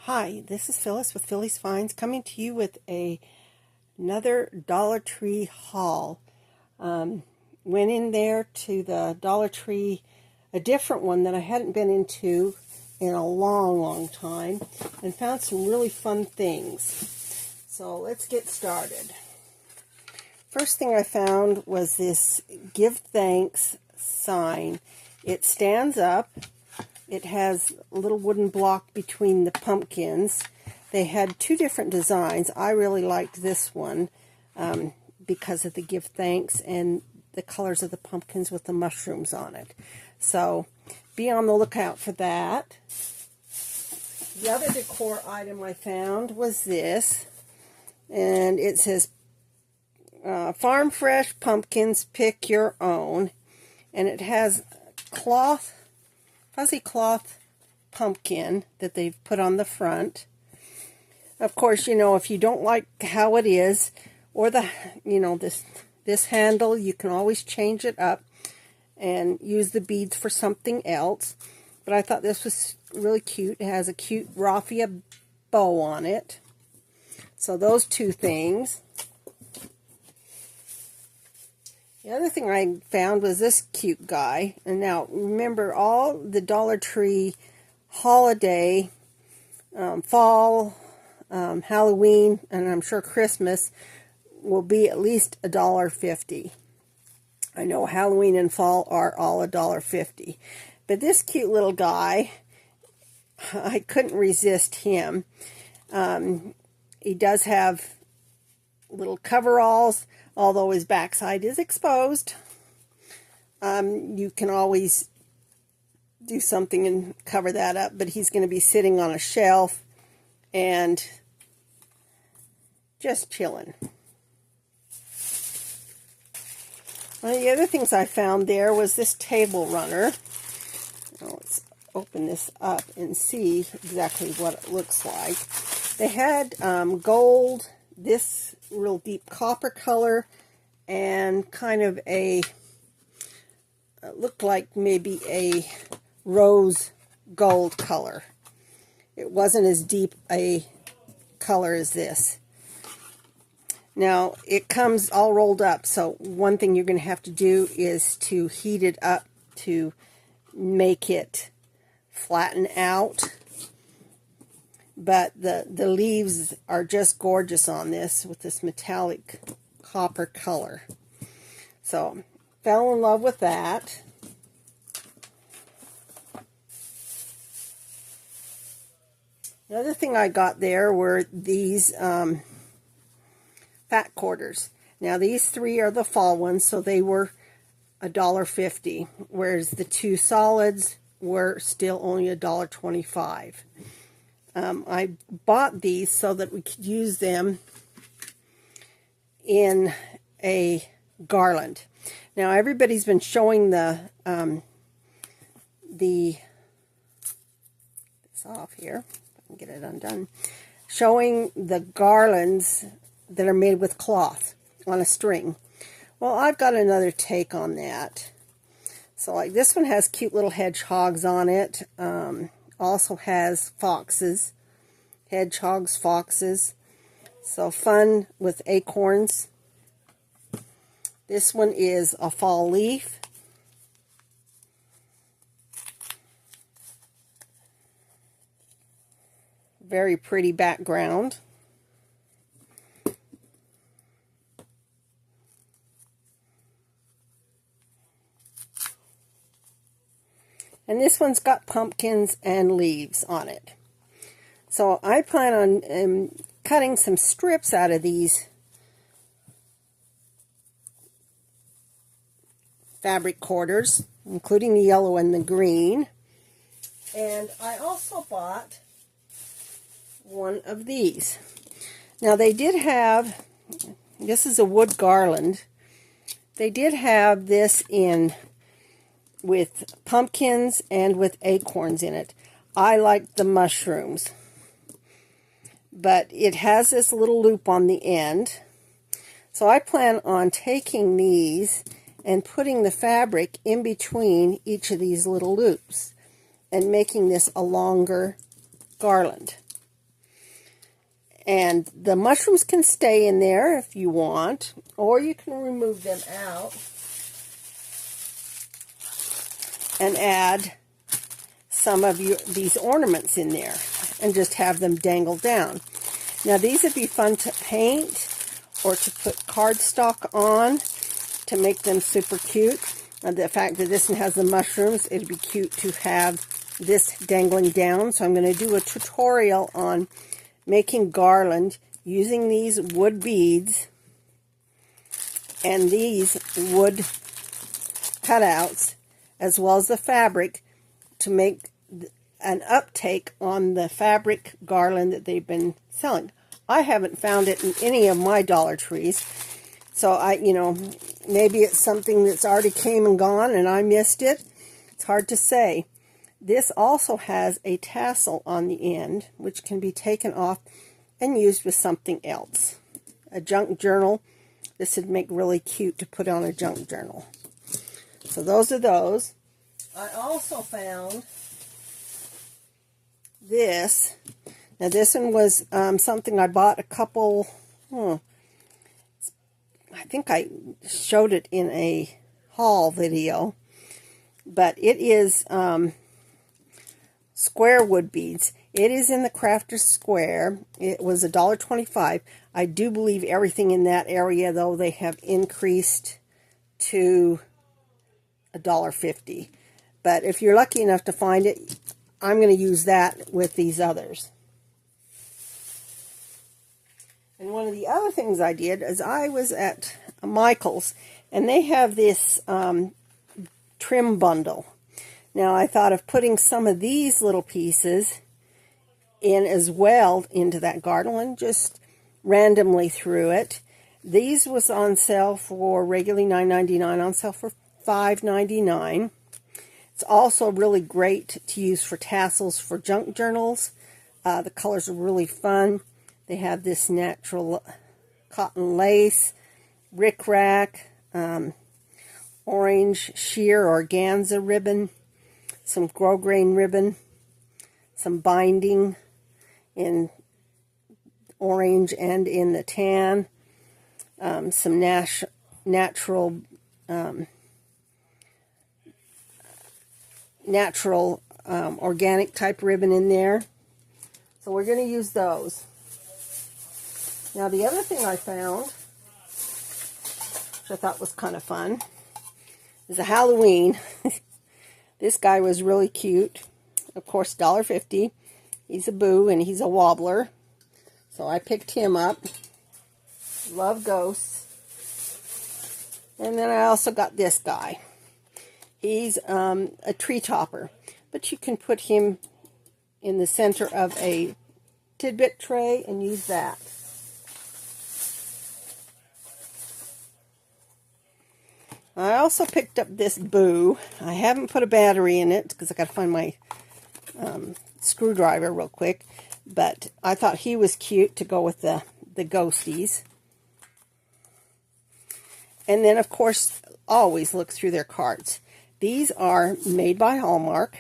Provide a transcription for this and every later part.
Hi, this is Phyllis with Phyllis Finds coming to you with another Dollar Tree haul. Went in there to the Dollar Tree, a different one that I hadn't been into in a long time, and found some really fun things. So let's get started. First thing I found was this Give Thanks sign. It stands up. It has a little wooden block between the pumpkins. They had two different designs. I really liked this one because of the Give Thanks and the colors of the pumpkins with the mushrooms on it. So be on the lookout for that. The other decor item I found was this, and it says Farm Fresh Pumpkins, Pick Your Own, and it has fuzzy cloth pumpkin that they've put on the front. Of course, if you don't like how it is, or this handle, you can always change it up and use the beads for something else. But I thought this was really cute. It has a cute raffia bow on it. So those two things. The other thing I found was this cute guy. And now, remember, all the Dollar Tree holiday, fall, Halloween, and I'm sure Christmas will be at least $1.50. I know Halloween and fall are all $1.50. But this cute little guy, I couldn't resist him. He does have little coveralls, although his backside is exposed. You can always do something and cover that up, but he's going to be sitting on a shelf and just chilling. One of the other things I found there was this table runner. Now let's open this up and see exactly what it looks like. They had gold, this real deep copper color, and kind of looked like maybe a rose gold color. It wasn't as deep a color as this. Now, it comes all rolled up, so one thing you're going to have to do is to heat it up to make it flatten out. But the leaves are just gorgeous on this with this metallic copper color. So, fell in love with that. The other thing I got there were these fat quarters. Now, these three are the fall ones, so they were $1.50, whereas the two solids were still only $1.25. I bought these so that we could use them in a garland. Now, everybody's been showing this off here, if I can get it undone, showing the garlands that are made with cloth on a string. Well, I've got another take on that. So, like, this one has cute little hedgehogs on it. Also has foxes, hedgehogs, foxes. So fun with acorns. This one is a fall leaf. Very pretty background. And this one's got pumpkins and leaves on it. So I plan on cutting some strips out of these fabric quarters, including the yellow and the green. And I also bought one of these. Now, they did have, this is a wood garland. They did have this in with pumpkins and with acorns in it. I like the mushrooms, but it has this little loop on the end. So I plan on taking these and putting the fabric in between each of these little loops and making this a longer garland. And the mushrooms can stay in there if you want, or you can remove them out and add some of these ornaments in there and just have them dangle down. Now these would be fun to paint or to put cardstock on to make them super cute. And the fact that this one has the mushrooms, it'd be cute to have this dangling down. So I'm going to do a tutorial on making garland using these wood beads and these wood cutouts, as well as the fabric, to make an uptake on the fabric garland that they've been selling. I haven't found it in any of my Dollar Trees, so maybe it's something that's already came and gone and I missed it. It's hard to say. This also has a tassel on the end, which can be taken off and used with something else. A junk journal. This would make really cute to put on a junk journal. So those are those. I also found this. Now this one was something I bought a couple, I think I showed it in a haul video, but it is square wood beads. It is in the Crafter's Square. It was $1.25. I do believe everything in that area, though, they have increased to $1.50. But if you're lucky enough to find it, I'm going to use that with these others. And one of the other things I did is I was at Michael's, and they have this trim bundle. Now I thought of putting some of these little pieces in as well into that garland, just randomly through it. These was on sale for regularly $9.99, on sale for $5.99. It's also really great to use for tassels for junk journals. The colors are really fun. They have this natural cotton lace, rickrack, orange sheer organza ribbon, some grosgrain ribbon, some binding in orange and in the tan, some natural organic type ribbon in there. So we're going to use those. Now the other thing I found, which I thought was kind of fun, is a Halloween. This guy was really cute. Of course, $1.50. He's a boo and he's a wobbler. So I picked him up. Love ghosts. And then I also got this guy. He's a tree topper. But you can put him in the center of a tidbit tray and use that. I also picked up this boo. I haven't put a battery in it because I got to find my screwdriver real quick. But I thought he was cute to go with the ghosties. And then, of course, always look through their cards. These are made by Hallmark.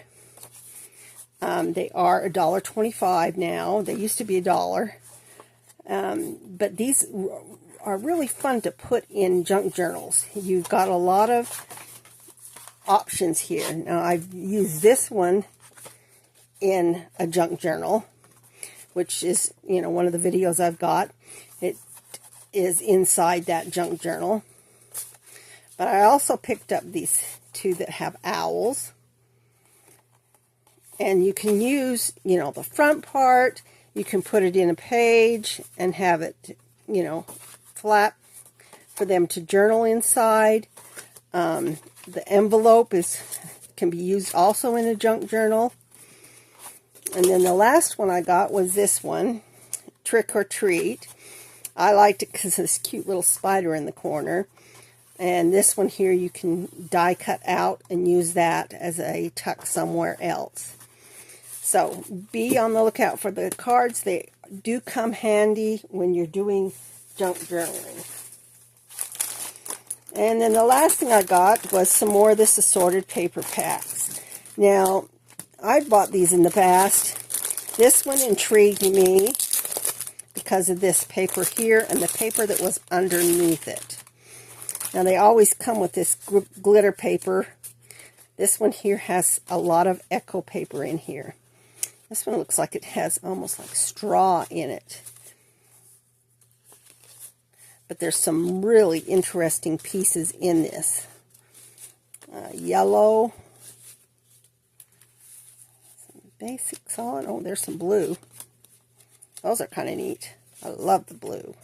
They are $1.25 now. They used to be $1. But these are really fun to put in junk journals. You've got a lot of options here. Now, I've used this one in a junk journal, which is, one of the videos I've got. It is inside that junk journal. But I also picked up these two that have owls. And you can use, the front part. You can put it in a page and have it, flat for them to journal inside. The envelope can be used also in a junk journal. And then the last one I got was this one, Trick or Treat. I liked it because of this cute little spider in the corner. And this one here you can die cut out and use that as a tuck somewhere else. So be on the lookout for the cards. They do come handy when you're doing junk journaling. And then the last thing I got was some more of this assorted paper packs. Now, I've bought these in the past. This one intrigued me because of this paper here and the paper that was underneath it. Now they always come with this glitter paper. This one here has a lot of echo paper in here. This one looks like it has almost like straw in it. But there's some really interesting pieces in this. Yellow. Some basic solid. Oh, there's some blue. Those are kind of neat. I love the blue.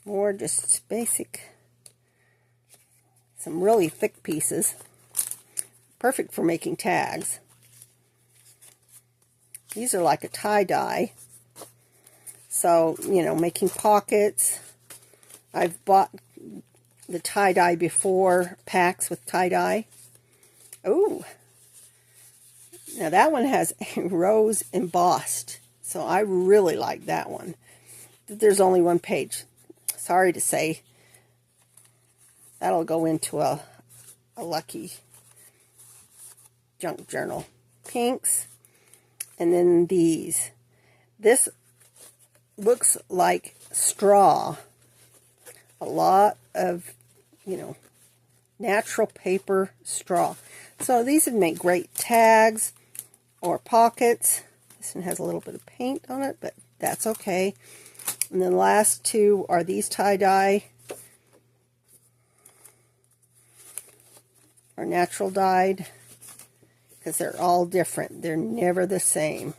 More just basic. Some really thick pieces. Perfect for making tags. These are like a tie-dye. So, you know, making pockets. I've bought the tie-dye before, packs with tie-dye. Ooh. Now that one has a rose embossed. So I really like that one. There's only one page. Sorry to say. That'll go into a lucky junk journal. Pinks. And then these. This looks like straw. A lot of, you know, natural paper straw. So these would make great tags or pockets. This one has a little bit of paint on it, but that's okay. And then the last two are these tie-dye. Or natural dyed. Because they're all different. They're never the same.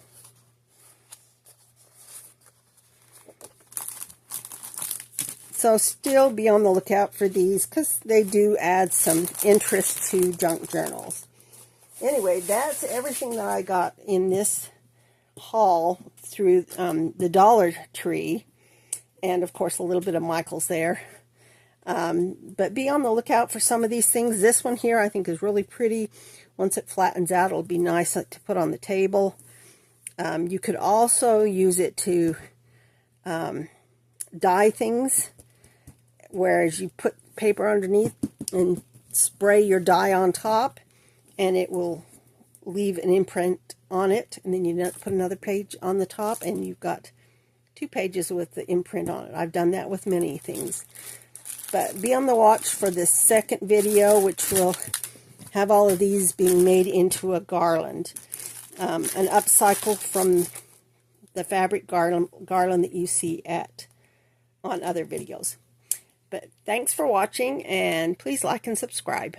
So still be on the lookout for these because they do add some interest to junk journals. Anyway, that's everything that I got in this haul through the Dollar Tree. And of course a little bit of Michael's there. But be on the lookout for some of these things. This one here I think is really pretty. Once it flattens out, it'll be nice to put on the table. You could also use it to dye things. Whereas you put paper underneath and spray your dye on top, and it will leave an imprint on it. And then you put another page on the top, and you've got 2 pages with the imprint on it. I've done that with many things. But be on the watch for this second video, which will have all of these being made into a garland. An upcycle from the fabric garland that you see on other videos. But thanks for watching, and please like and subscribe.